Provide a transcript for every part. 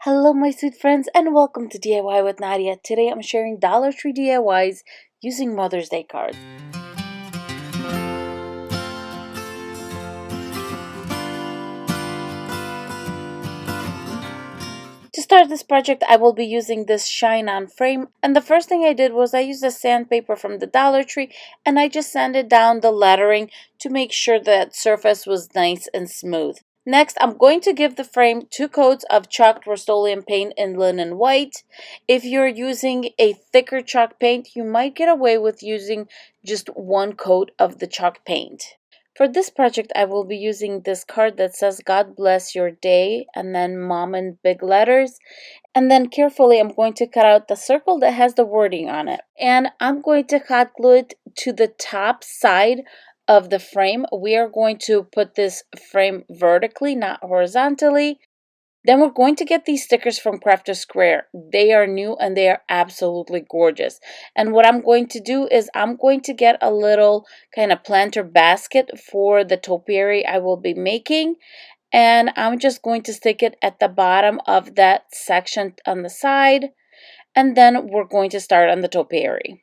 Hello my sweet friends and welcome to DIY with Nadia. Today I'm sharing Dollar Tree DIYs using Mother's Day cards. To start this project I will be using this shine on frame, and the first thing I did was I used a sandpaper from the Dollar Tree and I just sanded down the lettering to make sure that surface was nice and smooth. Next, I'm going to give the frame 2 coats of chalked Rust-Oleum paint in linen white. If you're using a thicker chalk paint, you might get away with using just 1 coat of the chalk paint. For this project, I will be using this card that says God bless your day and then mom in big letters. And then carefully, I'm going to cut out the circle that has the wording on it. And I'm going to hot glue it to the top side of the frame. We are going to put this frame vertically, not horizontally. Then we're going to get these stickers from Crafter Square. They are new and they are absolutely gorgeous. And what I'm going to do is I'm going to get a little kind of planter basket for the topiary I will be making. And I'm just going to stick it at the bottom of that section on the side. And then we're going to start on the topiary.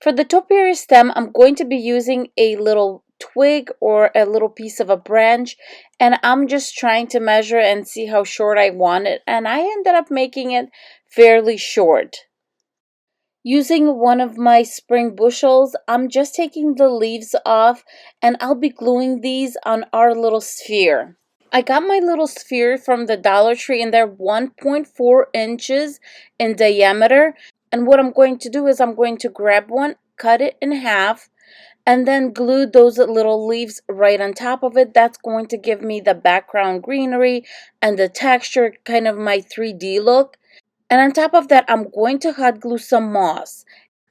For the topiary stem, I'm going to be using a little twig or a little piece of a branch, and I'm just trying to measure and see how short I want it, and I ended up making it fairly short. Using one of my spring bushels, I'm just taking the leaves off and I'll be gluing these on our little sphere. I got my little sphere from the Dollar Tree and they're 1.4 inches in diameter. And what I'm going to do is I'm going to grab one, cut it in half, and then glue those little leaves right on top of it. That's going to give me the background greenery and the texture, kind of my 3D look. And on top of that, I'm going to hot glue some moss.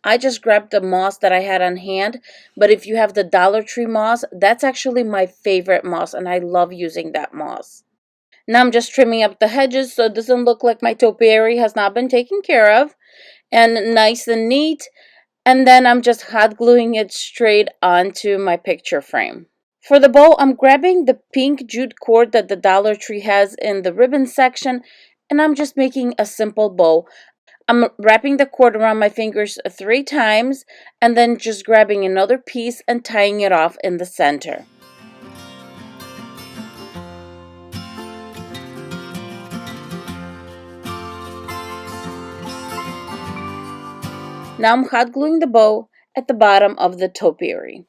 I just grabbed the moss that I had on hand, but if you have the Dollar Tree moss, that's actually my favorite moss, and I love using that moss. Now I'm just trimming up the hedges so it doesn't look like my topiary has not been taken care of, and nice and neat. And then I'm just hot gluing it straight onto my picture frame. For the bow, I'm grabbing the pink jute cord that the Dollar Tree has in the ribbon section, and I'm just making a simple bow. I'm wrapping the cord around my fingers 3 times and then just grabbing another piece and tying it off in the center. Now I'm hot gluing the bow at the bottom of the topiary.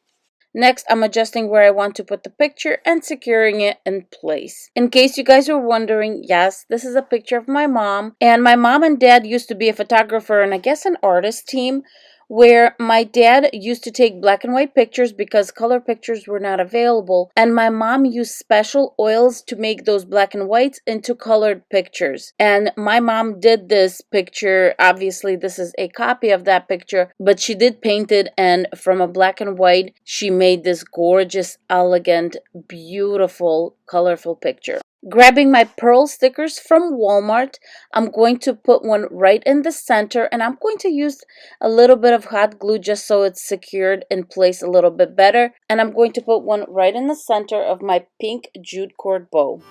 Next, I'm adjusting where I want to put the picture and securing it in place. In case you guys were wondering, yes, this is a picture of my mom. And my mom and dad used to be a photographer and I guess an artist team, where my dad used to take black and white pictures because color pictures were not available. And my mom used special oils to make those black and whites into colored pictures. And my mom did this picture. Obviously, this is a copy of that picture, but she did paint it, and from a black and white, she made this gorgeous, elegant, beautiful, colorful picture. Grabbing my pearl stickers from Walmart, I'm going to put one right in the center, and I'm going to use a little bit of hot glue just so it's secured in place a little bit better. And I'm going to put one right in the center of my pink jute cord bow.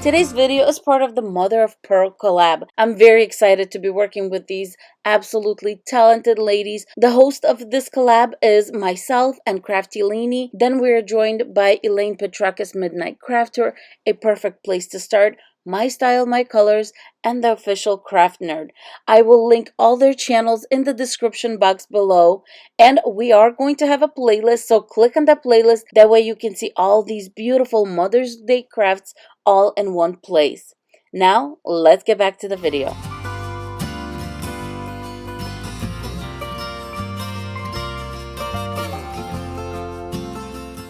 Today's video is part of the Mother of Pearl collab. I'm very excited to be working with these absolutely talented ladies. The host of this collab is myself and KraftyLeeny. Then we are joined by Elaine Petrakis Midnight Crafter, a perfect place to start. My Style, My Colors, and the official Craft Nerd. I will link all their channels in the description box below, and we are going to have a playlist, so click on that playlist. That way you can see all these beautiful Mother's Day crafts all in one place. Now, let's get back to the video.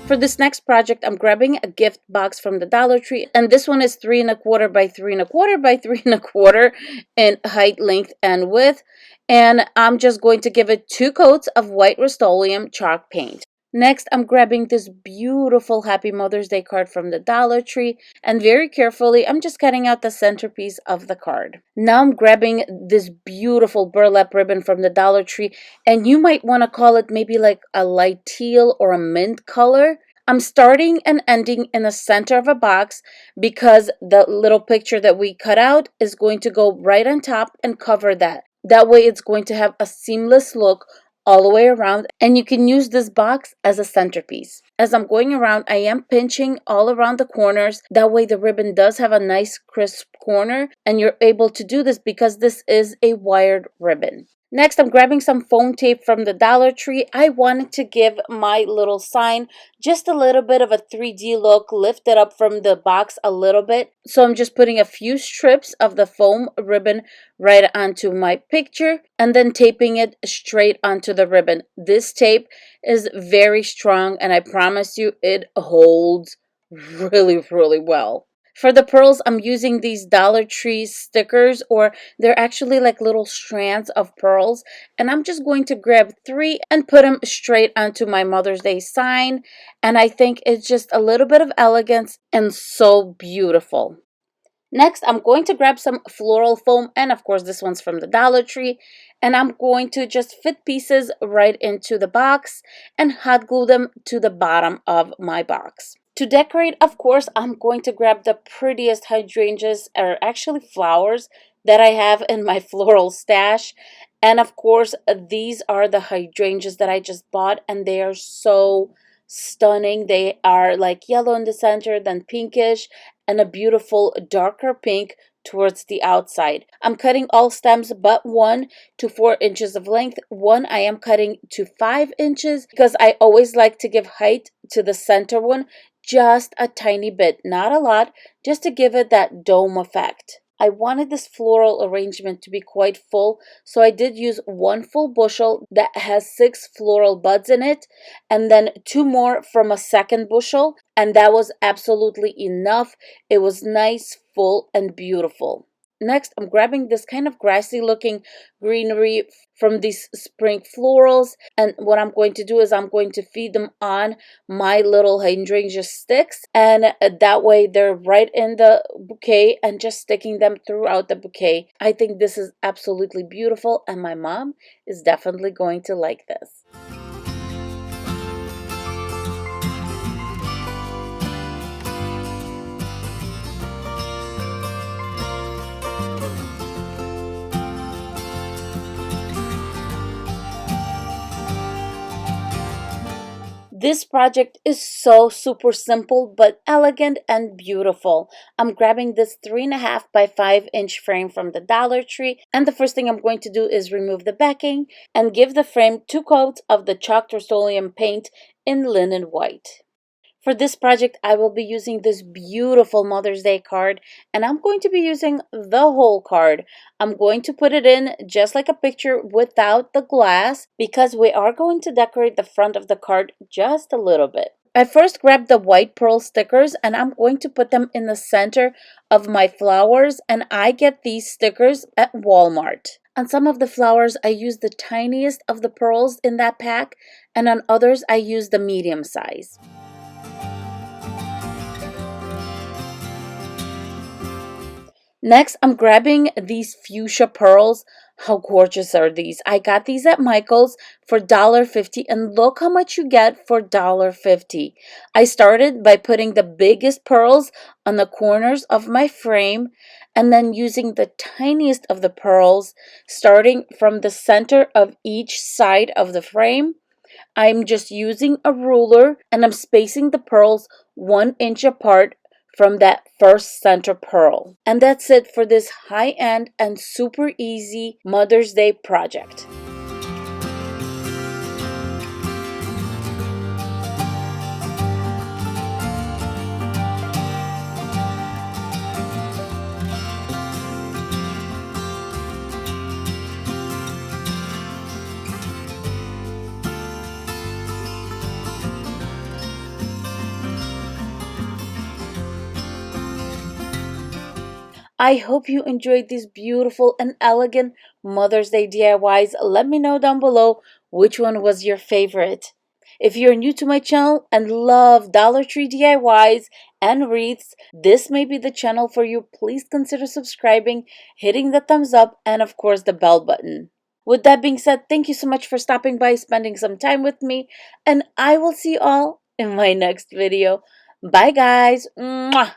For this next project, I'm grabbing a gift box from the Dollar Tree, and this one is 3 1/4 by 3 1/4 by 3 1/4 in height, length, and width. And I'm just going to give it 2 coats of white Rust-Oleum chalk paint. Next, I'm grabbing this beautiful Happy Mother's Day card from the Dollar Tree, and very carefully, I'm just cutting out the centerpiece of the card. Now I'm grabbing this beautiful burlap ribbon from the Dollar Tree, and you might want to call it maybe like a light teal or a mint color. I'm starting and ending in the center of a box because the little picture that we cut out is going to go right on top and cover that. That way it's going to have a seamless look all the way around, and you can use this box as a centerpiece. As I'm going around, I am pinching all around the corners. That way the ribbon does have a nice crisp corner, and you're able to do this because this is a wired ribbon. Next, I'm grabbing some foam tape from the Dollar Tree. I wanted to give my little sign just a little bit of a 3D look, lift it up from the box a little bit. So I'm just putting a few strips of the foam ribbon right onto my picture and then taping it straight onto the ribbon. This tape is very strong, and I promise you it holds really, really well. For the pearls, I'm using these Dollar Tree stickers, or they're actually like little strands of pearls. And I'm just going to grab 3 and put them straight onto my Mother's Day sign. And I think it's just a little bit of elegance and so beautiful. Next, I'm going to grab some floral foam, and of course this one's from the Dollar Tree, and I'm going to just fit pieces right into the box and hot glue them to the bottom of my box. To decorate, of course, I'm going to grab the prettiest hydrangeas, or actually flowers, that I have in my floral stash. And of course, these are the hydrangeas that I just bought, and they are so stunning. They are like yellow in the center, then pinkish, and a beautiful darker pink towards the outside. I'm cutting all stems but one to 4 inches of length. One I am cutting to 5 inches because I always like to give height to the center one just a tiny bit, not a lot, just to give it that dome effect. I wanted this floral arrangement to be quite full, so I did use 1 full bushel that has 6 floral buds in it, and then 2 more from a second bushel, and that was absolutely enough. It was nice, full, and beautiful. Next, I'm grabbing this kind of grassy looking greenery from these spring florals, and what I'm going to do is I'm going to feed them on my little hydrangea sticks, and that way they're right in the bouquet and just sticking them throughout the bouquet. I think this is absolutely beautiful, and my mom is definitely going to like this. This project is so super simple but elegant and beautiful. I'm grabbing this 3.5 by 5 inch frame from the Dollar Tree, and the first thing I'm going to do is remove the backing and give the frame 2 coats of the chalked Rust-Oleum paint in linen white. For this project, I will be using this beautiful Mother's Day card, and I'm going to be using the whole card. I'm going to put it in just like a picture without the glass because we are going to decorate the front of the card just a little bit. I first grabbed the white pearl stickers, and I'm going to put them in the center of my flowers, and I get these stickers at Walmart. On some of the flowers, I use the tiniest of the pearls in that pack, and on others, I use the medium size. Next, I'm grabbing these fuchsia pearls. How gorgeous are these? I got these at Michael's for $1.50, and look how much you get for $1.50. I started by putting the biggest pearls on the corners of my frame and then using the tiniest of the pearls starting from the center of each side of the frame. I'm just using a ruler and I'm spacing the pearls 1 inch apart from that first center pearl. And that's it for this high-end and super easy Mother's Day project. I hope you enjoyed these beautiful and elegant Mother's Day DIYs. Let me know down below which one was your favorite. If you're new to my channel and love Dollar Tree DIYs and wreaths, this may be the channel for you. Please consider subscribing, hitting the thumbs up, and of course the bell button. With that being said, thank you so much for stopping by, spending some time with me, and I will see you all in my next video. Bye guys. Mwah!